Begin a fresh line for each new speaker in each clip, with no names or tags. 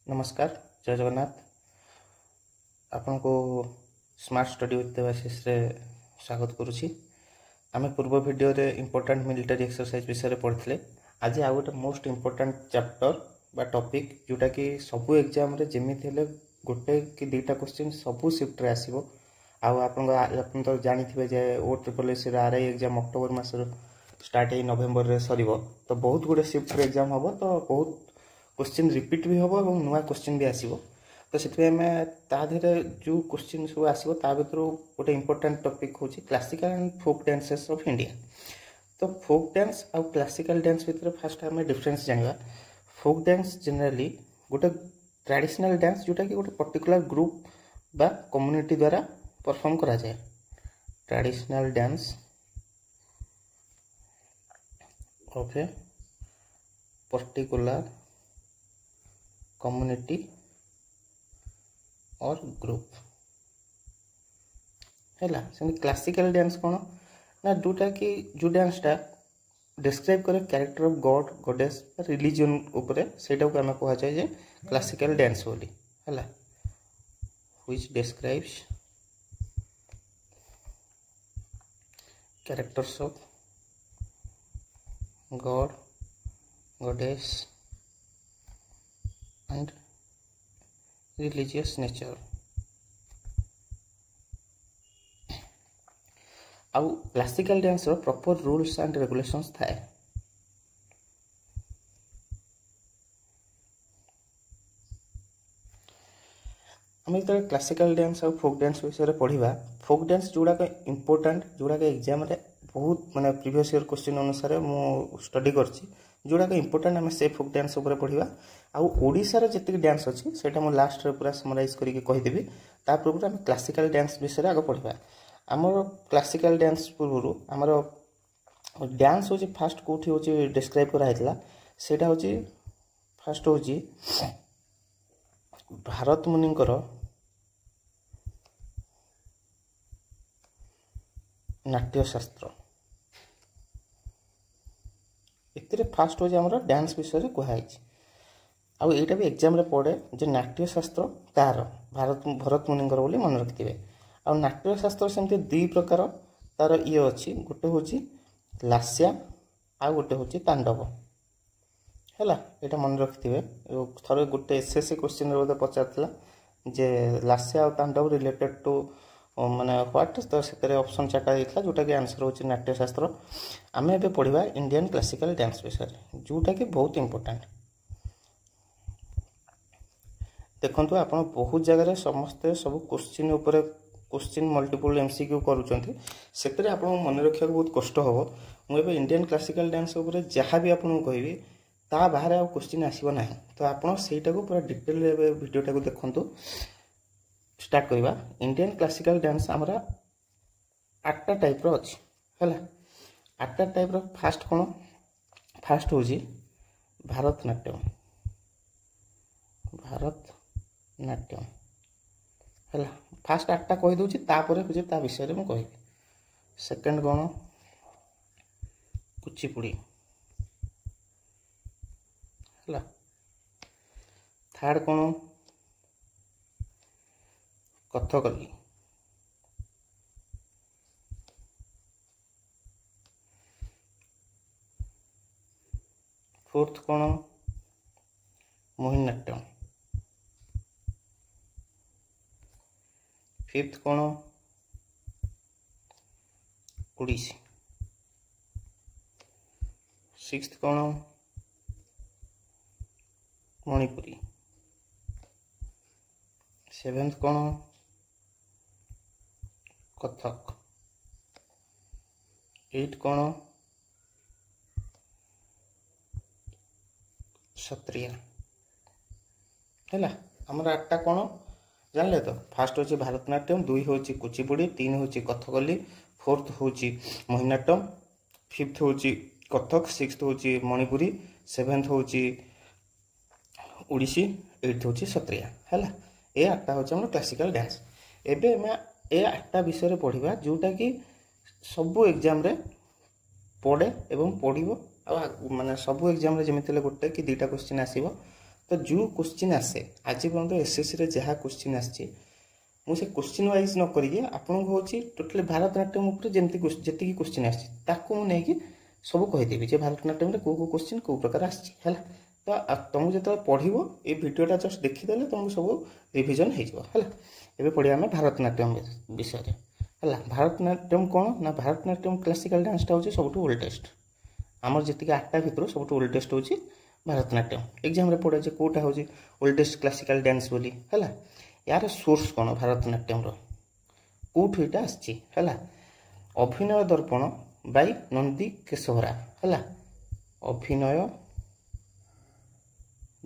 नमस्कार जय जगन्नाथ आपन को स्मार्ट स्टडी विथ देवाशीष रे स्वागत करुछि। आमे पूर्व वीडियो रे इंपोर्टेंट मिलिटरी एक्सरसाइज विषय पढ़िले। आज आ गोटे मोस्ट इंपोर्टेंट चैप्टर बा टॉपिक जोटा कि सबु एग्जाम रे जेमिति हेले गोटे कि दुटा क्वेश्चन सबु शिफ्ट रे आसीबो। आपन तो जानिथिबे जे ओ ट्रिपल एस रे आरआई एग्जाम अक्टोबर मास स्टार्ट है नवेम्बर रे सरीबो, तो बहुत गुडे शिफ्ट रे एग्जाम हबो, तो बहुत क्वेश्चन रिपीट भी हबो और नुआ क्वेश्चन भी आसीबो। तो सेतबे में ता धीरे जो क्वेश्चन सब आसीबो ता भितरो गोटे इंपोर्टेंट टॉपिक होची classical and folk dances of India. तो फोक डांस और क्लासिकल डांस भितर फास्ट हमें डिफरेंस जानिबा। फोक डांस जनरली गोटे ट्रेडिशनल डांस जोटा कि गोटे पर्टिकुलर ग्रुप बा कम्युनिटी द्वारा परफॉर्म करा जाए। Traditional dance of a particular community और ग्रुप हैला। क्लासिकल डांस कौन ना जोटा कि जो डांस टा डिस्क्राइब करे character of god goddess religion ऊपर सेटा को हमें कहा जाए क्लासिकल डांस बोली हैला, which describes characters of god goddess and religious nature। आउ क्लासिकल डांस रो प्रॉपर रूल्स एंड रेगुलेशंस थाए। हम इधर क्लासिकल डांस और फोक डांस विषय रे पढ़िबा। फोक डांस जोड़ा का इंपोर्टेंट जोड़ा का एग्जाम रे बहुत माने प्रीवियस ईयर क्वेश्चन अनुसार मु स्टडी करछि, जोड़ा का इंपोर्टेंट हमें से फोक डांस ऊपर पढ़िबा। आउ ओडिसा रे जति डांस अछि सेटा मु लास्ट रे पूरा समराइज करिके कहि देबी। ता पूर्व हम क्लासिकल डांस विषय आगे पढ़िबा। हमर क्लासिकल डांस पूर्व हमर डांस होछि फास्ट कोठी होछि डिस्क्राइब करा हैतला, सेटा होछि फास्ट होछि भारत मुनिंकर नाट्य शास्त्र। इतरे फास्ट हो हमर डांस विषय रे कहै छै। आ एटा भी एग्जाम रे पड़े जे नाट्य शास्त्र तार भरत मुनिंकर बोली मन रखिथिबे। आ नाट्य शास्त्र सेमते दुई प्रकार तार ये अछि, गोटे होछि लास्या आ गोटे होछि तांडव हैला। एटा मन रखिथिबे। थरे गोटे एसएससी क्वेश्चन रे बोले पचारतला जे लास्या और तांडव रिलेटेड टू माने व्हाट, तो सेतरे ऑप्शन चारटा देथला जोटा कि आंसर होछि नाट्य शास्त्र। आमे एबे पढ़िबा इंडियन क्लासिकल डांस विषय जोटा कि बहुत इंपोर्टेंट। देखंतु आपण बहुत जगह समस्ते सब क्वेश्चन ऊपर क्वेश्चन मल्टीपल एमसीक्यू करूचंती, सेतरे आपण मन रखिया बहुत कष्ट हबो। मु एबे इंडियन क्लासिकल डांस ऊपर जहां भी आपण कहबी ता बाहर आ क्वेश्चन आसीबो नाही। तो आपण सेटा को पूरा डिटेल रे वीडियोटा को देखंतु। स्टार्ट करबा। इंडियन क्लासिकल डांस हमरा 8टा टाइप रो अछि हैला। 8टा टाइप रो फास्ट कोन फास्ट होजी भारतनाट्यम। भारतनाट्यम हैला फास्ट 8टा कहि दोछि, तापर जे ता विषय रे म कहिबी। सेकंड कोन कुचिपुड़ी हैला। थर्ड कोन कथकली। फोर्थ कोन मोहिनीअट्टम। फिफ्थ कोन ओडिसी। सिक्स्थ कोन मणिपुरी। सेवेंथ कोन कथक। 8 कोन क्षत्रिय हैला। हमर 8टा कोन जानले तो। फास्ट होची भारतनाट्यम, 2 होची कुचिपुड़ी, 3 होची कथकली, 4th होची मोहिनीअट्टम, 5th होची कथक, 6th होची मणिपुरी, 7th होची ओडिसी, 8th होची क्षत्रिय हैला। ए 8टा होची हमर क्लासिकल डांस। एबे मैं ए 8टा विषय पढ़िबा जोटा कि सबु एग्जाम रे पढ़े एवं पढ़िबो। माने सबु एग्जाम रे जेमिति गोटे कि दुटा क्वेश्चन आसीबो, तो जो क्वेश्चन आसे आज पर्यंत एसएससी रे जहाँ क्वेश्चन आसी मुझे क्वेश्चन वाइज न करिए आपन को होची टोटली भारतनाट्यम ऊपर जेंति जति क्वेश्चन आसी ताको मु नेकी सब कहीदेवी जे भारतनाट्यम रे को क्वेश्चन को प्रकार आसी है तो तुमको जो पढ़ो ये भिडियोटा जस्ट देखीदे तुमको सब रिविजन हो एबे पढ़िया आम भारतनाट्यम विषय है। भारतनाट्यम कौन ना भारतनाट्यम क्लासिकल डांसटा हूँ सब ओल्डेस्ट आमर जी 8टा भितर सब ओल्डेस्ट हूँ भारतनाट्यम एग्जाम रे पड़े कौटा हूँ ओल्डेस्ट क्लासिकल डांस बोली है। यार सोर्स कौन भारतनाट्यम कौटू यहाँ आसला अभिनय दर्पण बाय नंदी केशवरा है। अभिनय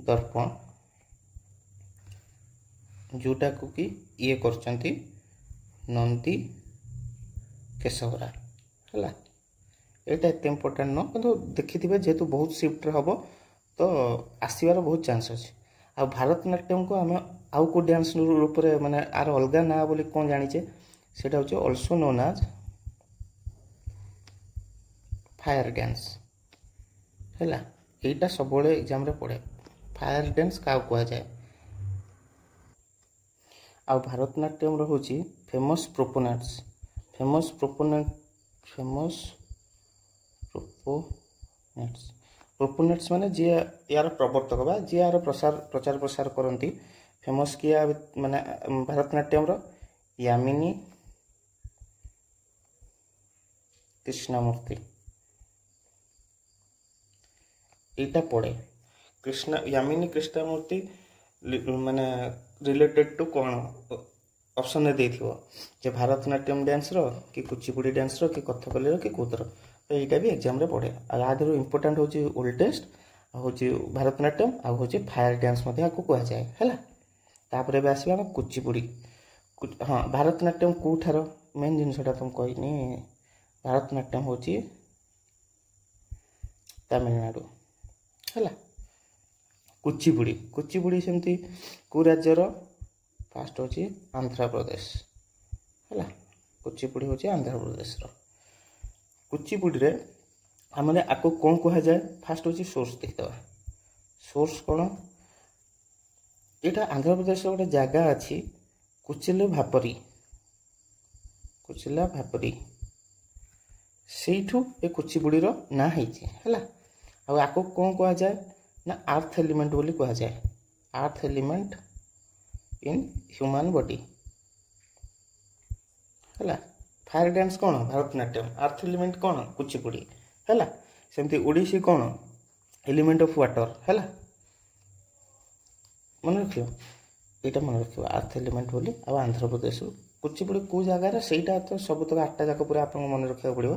दर्पण जोटा को कि ये करचंती नंदी केशवरा है। यहाँ एत इम्पोर्टाट न कि देखिथे जेहेतु बहुत सिफ्ट हम तो आसबार बहुत चांस अच्छे। आ भारतनाट्यम को आम आउ को डांस रूप में माने आर अलग ना बोली कौन जानीचे सेटा होचे also known as fire dance है। यहाँ सब एग्जाम रे पड़े फायर डांस क्या कह जाए। आ भारतनाट्यम रोचे फेमस प्रोपोनेंट्स प्रोपोनेंट्स माने जी यार प्रवर्तक बा जी यार प्रचार प्रसार करती फेमस किया माने भारतनाट्यम यामिनी कृष्णमूर्ति यहाँ पड़े यामिनी कृष्णमूर्ति माने रिलेटेड टू कौन ऑप्शन में देथिबो जे भारतनाट्यम डांस रो कि कुचिपुड़ी डांस रो कि कथकली रो कि कौतर तो यहाँ भी एग्जाम रे पड़े। आदर इंपोर्टाट हूँ ओल्डेस्ट हूँ भारतनाट्यम आ हूँ फायर डांस आपको कह जाए है। तापर आसवा कुचिपुड़ी हाँ भारतनाट्यम कौठार मेन जिनसटा तुम कहनी भारतनाट्यम हूँ तमिलनाडु है। कुचिपुड़ी सेमती को राज्यर फास्ट हूँ आंध्र प्रदेश है। कुचिपुड़ी हूँ आंध्र प्रदेश कुचिपुड़ी रे आमने आपको कौन कह जाए फास्ट हूँ सोर्स देखिदे सोर्स कौन यहाँ आंध्र प्रदेश गोटे जगह अच्छी कुचिला भापरी सेठू ए कुचिपुड़ी ना है आपको कौन कह जाए ना अर्थ एलिमेंट बोली कह जाए earth element in human body है। फायर डांस कौन भारतनाट्यम अर्थ एलिमेंट कौन कुचिपुड़ी है। सेमती ओडिसी कौन एलिमेंट ऑफ वाटर है मन रख यहाँ मन रख अर्थ एलिमेंट बोली आ आंध्र प्रदेश कुचिपुड़ी कौ जगार सहीटा तो सब तक 8टा जाक पूरा आप मन रखा पड़ो।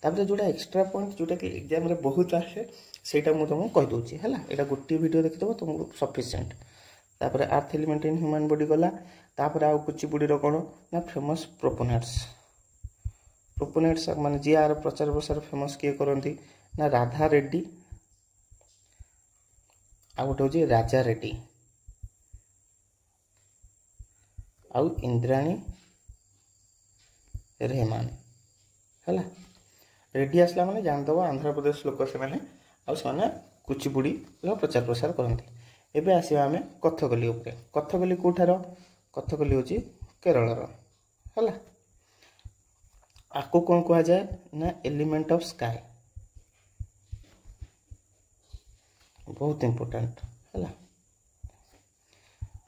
तापर जोटा एक्स्ट्रा पॉइंट जोटा कि एग्जाम रे बहुत आसे सेटा मु तुमको कह दूची है। यहाँ गोटे वीडियो देखिदेव तुमको सफिशिएंट। तापर earth element in human body गला तापर आउ कुचिपुड़ी कौन ना फेमस प्रोपोनेंट्स माने जी आर प्रचार प्रसार फेमस किए करती ना राधा रेड्डी आ गोटे हूँ राजा रेड्डी आउ इंद्राणी रहमान है। रेड्डी आसला माने जानदब आंध्र प्रदेश लोक से कुचिपुड़ी प्रचार प्रसार करती। एबे आसिबा आमे कथकली उपरे कथकली कोठार कथकली हूँ केरल है। आपको कौन कह जाए ना एलिमेंट ऑफ स्काई बहुत इंपोर्टेंट है।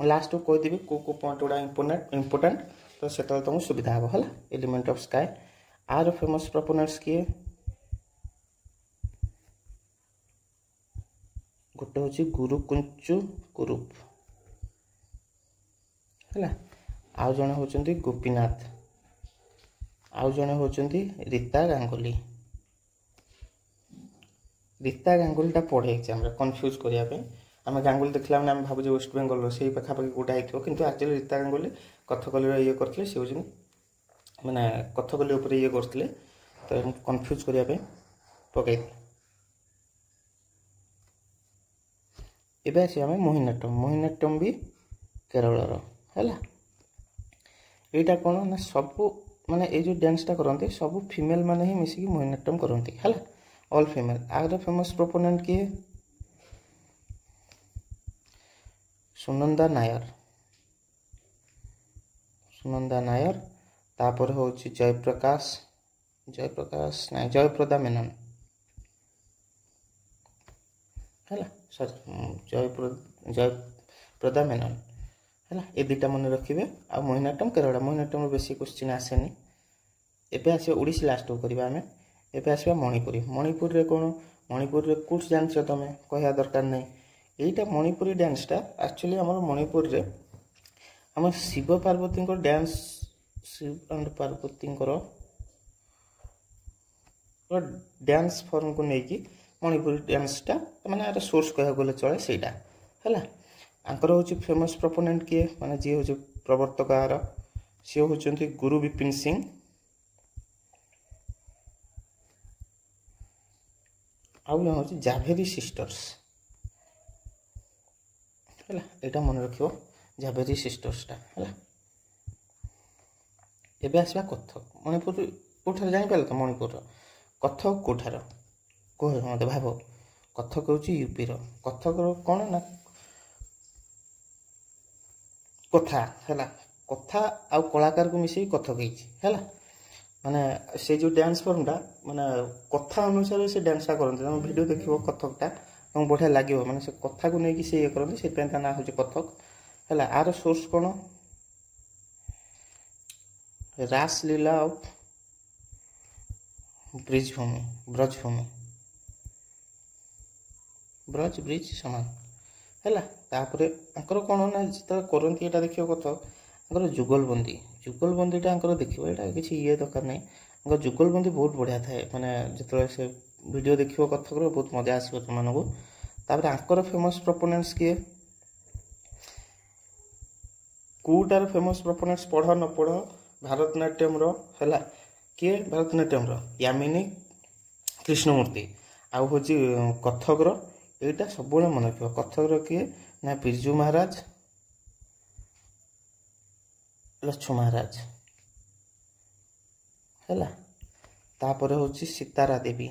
लास्ट को कहीदेवी को पॉइंट गुड़ा इंपोर्टेंट तो से तुमको सुविधा हम है। एलिमेंट ऑफ स्काई आर फेमस प्रोपोनेंट्स किए गोटे हूँ गुरुकुंचु कुरूप है। आउ जड़े होती गोपीनाथ आउ जड़े होती रीता गांगुली। रीता गांगुलीटा पढ़े एग्जाम कन्फ्यूज करने आम गांगुली देखला मैंने भाव वेस्ट बेंगल से पाखापाखि कौटा हो कि एक्चुअली रीता गांगुली कथकली ये करते सी हूँ मैंने कथकली उपर ये करते तो कन्फ्यूज करने पकई। एबे आस मोहिनीअट्टम भी केरल है। यहाँ कौन ना सब माने ये जो डांसटा करते सब फीमेल माने ही मिसिकी मोहिनीअट्टम करती है ऑल फीमेल। आर फेमस प्रोपोनेंट किए ସୁନନ୍ଦା ନାୟର तापर हूँ जयप्रदा मेनन है जयप्रदा मेनन है ये दुटा मन रखिए आ मोहिनीअट्टम केरला मोहिनीअट्टम बेसी क्वेश्चन आसेनी एबे आस ओडिसी लास्ट को करबा हमें एबे आसबा मणिपुरी मणिपुर रे कोन मणिपुर रे कुछ जानछ तमे कहया दरकार नै एटा मणिपुरी डांस टा एक्चुअली हमर मणिपुर रे हम शिव पार्वती को dance Shiva and Parvati dance form को लेकिन मणिपुरी डांस टा माने सोर्स कह गले चले सेटा हैला आंकर होची फेमस प्रोपोनेंट किए माने जे होची प्रवर्तक आर से होचंती गुरु विपिन सिंह आउ यहाँ होची जाभेरी सिस्टर्स हैला एटा मन रखियो जाभेरी सिस्टर्स टा हैला एबे आसबा कथक मणिपुर कोठार जानि पाल त मणिपुर कथक कोठार को मत भाव कथक होची यूपी रो कथक रो कोन ना कथा हैला कथा आ कलाकार को मिसई कथक हेची हैला माने से जो डांस फॉर्म टा माने कथा अनुसार से डांस करन तुम वीडियो देखिबो कथक टा तुम बढ़िया लागिबो माने से कथा को नै कि से करन से पेन ता ना होची कथक हैला आर सोर्स कोन रासलीला ऑफ ब्रजभूमि ब्रज ब्रिज समान हैला तापरे अंकर कोन ना जिता करंती एटा देखियो कथक अंकर जुगलबंदी टा अंकर देखिबो एटा किछि ये दरकार नै अंकर जुगलबंदी बहुत बढ़िया थाए माने जतले से वीडियो देखिबो कथक रो बहुत मजा आसीबो तुमनको तापरे अंकर फेमस प्रोपोनेंट्स के कोटार फेमस प्रोपोनेंट्स पढ़ न पढ़ भारतनाट्यम रो हैला के भारतनाट्यम रो यामिनी कृष्णमूर्ति आ होची कथक रो एटा सब बळे मन रखियो कथक रो के ना बिरजू महाराज लक्ष्मण महाराज हैला तापर होची सीतारा देवी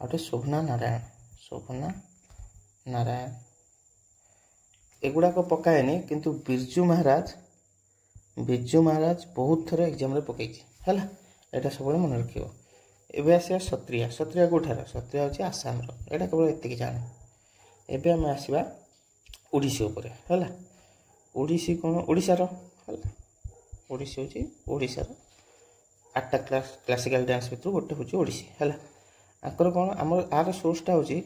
आटे शोभना नारायण एगुड़ा को पकाएनी किंतु बिरजू महाराज बहुत थर एग्जाम रे पकई हैला एटा सब मन रखियो एबे आसिया सत्रिया कोठार सत्रिया होची आसाम रो एटा केवल एतिकी जाने एबे हम आसीबा ओडिसी ऊपर हैला ओडिसी कोन ओडिसा रो हैला ओडिसी होची ओडिसा रो 8टा क्लासिकल डांस भितर गोटे होची ओडिसी हैला आकर कोन हमर आर सोर्स टा होची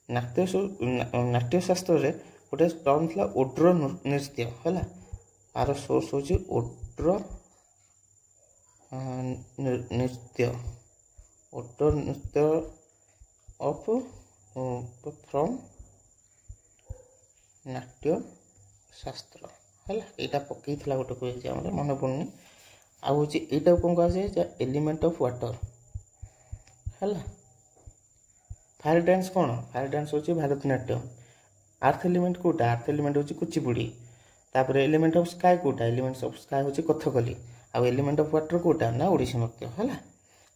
नाट्य शास्त्र रे गोटे टर्म थला ओड्र नृत्य हैला आर सोर्स होची ओड्र नृत्य ऑफ फ्रॉम नाट्य शास्त्र हैला एटा पकई थला गोटे को एग्जाम रे मन पड़नी आ होची एटा कोन कह जे एलिमेंट ऑफ वाटर हैला फायर डांस होची भारतनाट्यम अर्थ एलिमेंट कोटा अर्थ एलिमेंट होची कुचिपुड़ी तापर एलिमेंट ऑफ स्काई कोटा एलिमेंट्स ऑफ स्काई होची कथकली आ एलिमेंट ऑफ वाटर कोटा ना ओडिसी नृत्य हैला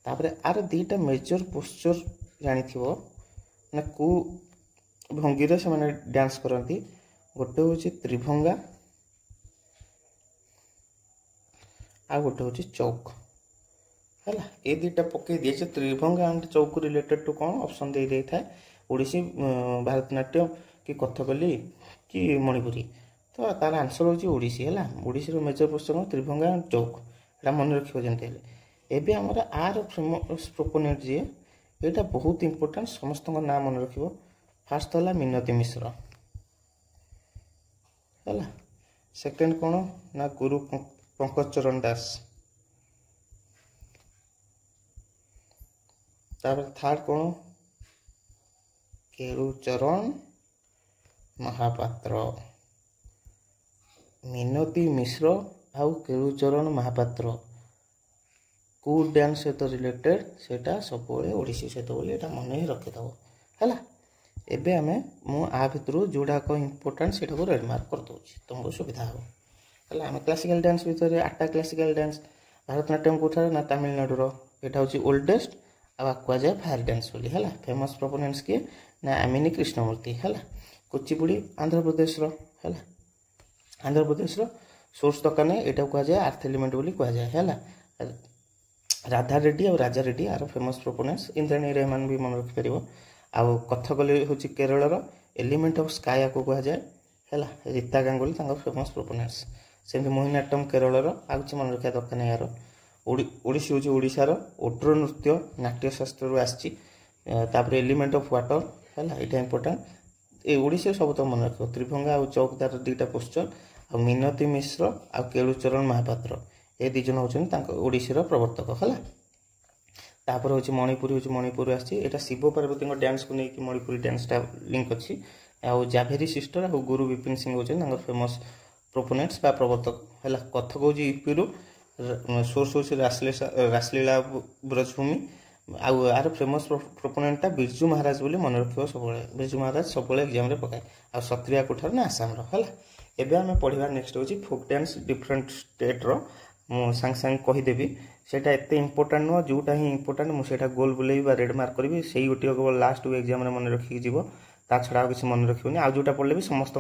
तापर आर दीटा मेजर पोस्चर जानि थिबो ना को भंगी रे से माने डांस करंती गोटे होची त्रिभंगा आ गोटे होची चौक हैला ए दीटा पके दिए जे Tribhanga and Chauka related to कोन ऑप्शन दे देई थाए ओडिसी भारतनाट्यम कि कथकली कि मणिपुरी तो तार आंसर होची ओडिसी हैला ओडिसी रो major posture Tribhanga and Chauka एटा मन रखियो जेंते हेले एबे हमरा आर फेमस प्रोपोनेंट जे एटा बहुत इंपोर्टेंट समस्त को नाम मन रखियो फर्स्ट होला मिनती मिश्र हैला सेकंड कोन ना गुरु पंकज चरण दास तापर थर्ड कोन केलुचरण महापात्र मिनती मिश्र आउ केलुचरण महापात्र को डांस सहित रिलेटेड सेटा सब ओडिसी सहित बोली एटा मन ही रखि दबो हैला एबे हमें मु आ भितरु जोडा को इंपोर्टेंट सेटा को रेड मार्क कर दोछि तुमको सुविधा हो हैला हम क्लासिकल डांस भितर 8टा क्लासिकल डांस भारतनाट्यम कोठार ना तमिलनाडु रो एटा होछि ओल्डेस्ट आ क्वा जाय फायर डांस बोली हैला फेमस प्रोपोनेंट्स के ना यामिनी कृष्णमूर्ति हैला कुचिपुड़ी आंध्र प्रदेश है आंध्र प्रदेश सोर्स दकान यहाँ कह जाए आर्थ एलिमेंट बोली कह जाए है राधा रेड्डी और Raja Reddy are famous proponents Indrani Rahman भी मन रखिपर आउ कथकली हूँ केरल एलिमेंट ऑफ स्काई को कह जाए है रीता गांगुली फेमस प्रोपोनेंट्स सेमती मोहिनीअट्टम केरल आज मन रखा दरकार यार ओडिसी हूँ ओडिशार ओड्र नृत्य नाट्यशास्त्र आसी एलिमेंट ऑफ वाटर है यहाँ इंपोर्टाट ये ओडिशा सब तो मन रख त्रिभंगा और चौकदार दुईटा पोस्चर आ मिनती मिश्र आ केलुचरण महापात्र ये दिजन होती ओडिशार प्रवर्तक है तापर हूँ मणिपुर आसी शिव पार्वती डांस को लेकिन मणिपुरी डांसटा लिंक अच्छी आउ जाभेरी सिस्टर आ गुरु विपिन सिंह होती फेमस प्रोपोनेंट्स बा प्रवर्तक है कथक हूँ यूपी सोर्स हूँ रासलीला ब्रजभूमि आउ यार फेमस प्रोपोनेंटा बिरजू महाराज बोली मन रख सब बिरजू महाराज सब एग्जाम पकाए आ सत्रिया कोठार ना आसाम है एवं आम पढ़ा नेक्स्ट हूँ फोक डांस डिफरेंट स्टेट्र सांगे सांगे कहीदेवी सेटा एत इंपोर्टाट नुह जोटा ही इंपोर्टाट मुझे गोल बुलेबी रेड मार्क करी से गोटे केवल लास्ट एग्जाम मन रखिक जीव ता छड़ा किसी मन रखिए आज जोटा पढ़ले भी समस्त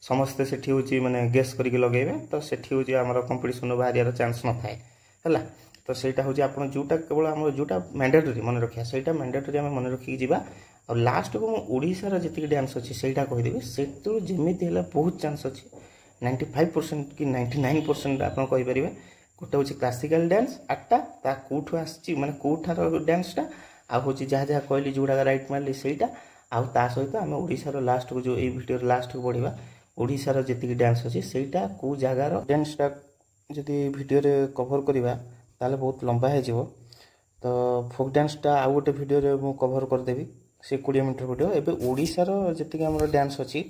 समस्ते से हूँ मैंने गेस करके लगेबे तो से हूँ आम कंपिटिशन बाहर चांस न थाए है तो सहीटा हूँ आप जोटा केवल आम जोटा मैंडेटरी मन रखा से मैंडेटरी आम मन रखिक जीवा और लास्ट को मुझार जी डांस अच्छी से कहीदेवी से जमी बहुत चांस अच्छी 95% कि 99% आप कहींपर गोटे हूँ क्लासिकल डांस आठटा ता कौटू आसी माने कौठार डांसटा आ हूँ जहाँ जहाँ कहली जोड़ा राइट मारे सहीटा आउ ता सहित आम ओडिशार लास्ट को जो ये वीडियो लास्ट को पढ़ा ओडिशार जी डांस अच्छी सहीटा कौ जगार डांसटा जदि वीडियो कभर करवा ताले बहुत लंबा हो तो फोक डांसटा आउ गोटे वीडियो मु कभर करदेवी से 20 मिनट वीडियो एवं ओडिशार जी आम डांस अच्छी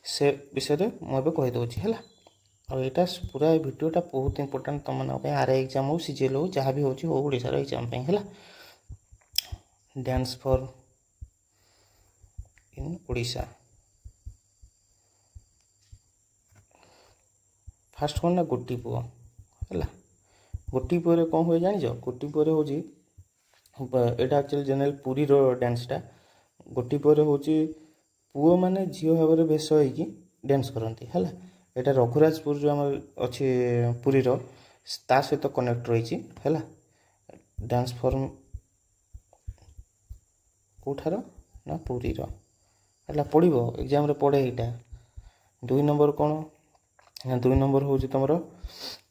से विषय मुझे कहीदे है और यहाँ पूरा वीडियोटा बहुत इंपोर्टाट तुम मैं आरआई एग्जाम हो सीजीएल हो जहाँ भी हो ओडिशार एग्जाम है dance for in Odisha fast कौन ना गोटी पुओ है गोटी पुओ कौन हुए जान गोटी पुओ हूँ यहाँ एक्चुअली जनरल पुरी डांसटा गोटी पुओ हूँ पुओ मैंने झील भाव में भेष होगी डांस करती है यहाँ रघुराजपुर जो आम अच्छे पुरी ता सहित कनेक्ट रही है डांस फॉर्म कौठार ना पुरी है पढ़ो एग्जाम पढ़े यहाँ 2 नंबर कौन ना 2 नंबर हूँ तुम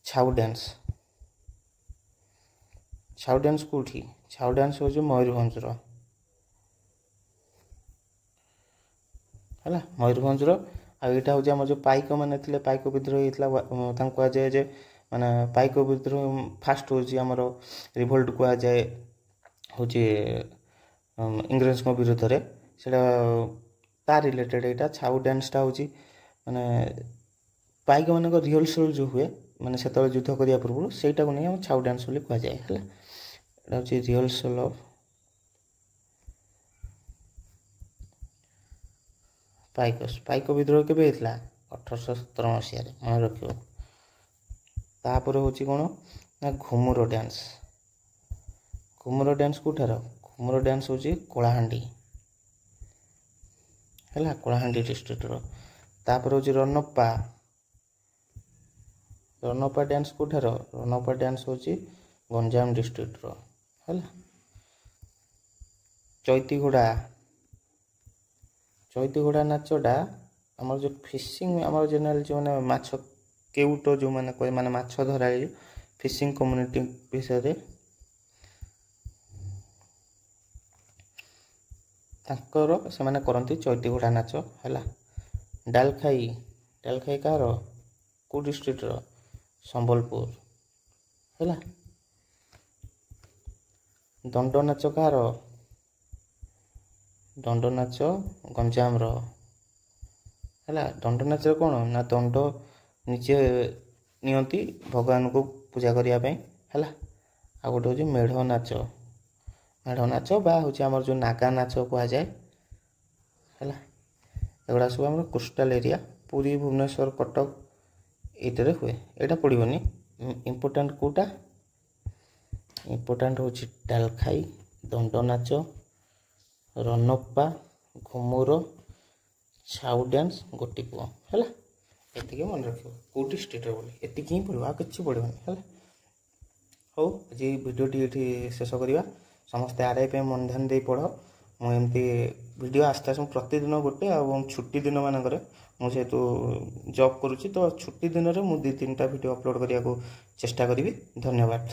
छाऊ डांस कौटी छाऊ डांस हूँ मयूरभंजर है मयूरभंजर आईटा हूँ आम जो पाइक मैंने पाइक विद्रोह होता कहुए जे माने पाइक विद्रोह फास्ट हूँ आमर रिभोल्ट कहुए हूँ इंग्रेज विरुद्ध में से रिलेटेड यहाँ छाऊ डांसटा हूँ माने पाइक मान रिहर्सल जो हुए माने से युद्ध करने पूर्व सहीटा को नहीं छाऊ डांस बोली कहुए है यहाँ हूँ रिहर्सल ऑफ पाइक विद्रोह के 1817 मसीह मन रख तापर हूँ कौन ना घुमुर डांस कौठार घुमुर डांस हूँ कलाहांडी है कलाहांडी डिस्ट्रिक्टर तापर हूँ रनप्पा डांस कौठार रनप्पा डांस हूँ गंजाम डिस्ट्रिक्टर है चैती घोड़ा नाचटा आम जो फिशिंग आम जनरल जो मैंने माछ केउट जो मैंने कहे मैंने माछ धरा फिशिंग कम्युनिटी विषय तांकर से मैंने करती चैती घोड़ा नाच है डालखाई कहार कौ डिस्ट्रिक्टर संबलपुर है दंड नाच कहार दंड नाच गंजाम है दंड नाच कौन ना दंड निजे नियंती भगवान को पूजा करने है आ गोटे हूँ मेढ़ नाच बा हूँ आम जो नागा नाच कह जाए है एगुड़ा सब आम कोस्टाल एरिया पुरी भुवनेश्वर कटक ये हुए यहाँ पड़ोनी इम्पोर्टाट कौटा इम्पोर्टाट हूँ डालखाई दंड नाच रनप्पा घुमुर ସାଉ ଡ୍ୟାନ୍ସ ଗୋଟି ପୁଅ ହେଲା, ଏତିକି ମନେ ରଖିବ। କେଉଁଠି ଷ୍ଟେଟ୍ରେ ବୋଲି ଏତିକି ହିଁ ପଡ଼ିବ, ଆଉ କିଛି ପଡ଼ିବନି ହେଲା। ହଉ, ଆଜି ଭିଡ଼ିଓଟି ଏଠି ଶେଷ କରିବା। ସମସ୍ତେ RI ପାଇଁ ମନ ଧ୍ୟାନ ଦେଇ ପଢ଼। ମୁଁ ଏମିତି ଭିଡ଼ିଓ ଆସ୍ତେ ଆସ୍ତେ ପ୍ରତିଦିନ ଗୋଟେ, ଆଉ ଛୁଟି ଦିନ ମାନଙ୍କରେ ମୁଁ ଯେହେତୁ ଜବ୍ କରୁଛି ତ ଛୁଟି ଦିନରେ ମୁଁ 2-3ଟା ଭିଡ଼ିଓ ଅପଲୋଡ଼ କରିବାକୁ ଚେଷ୍ଟା କରିବି। ଧନ୍ୟବାଦ।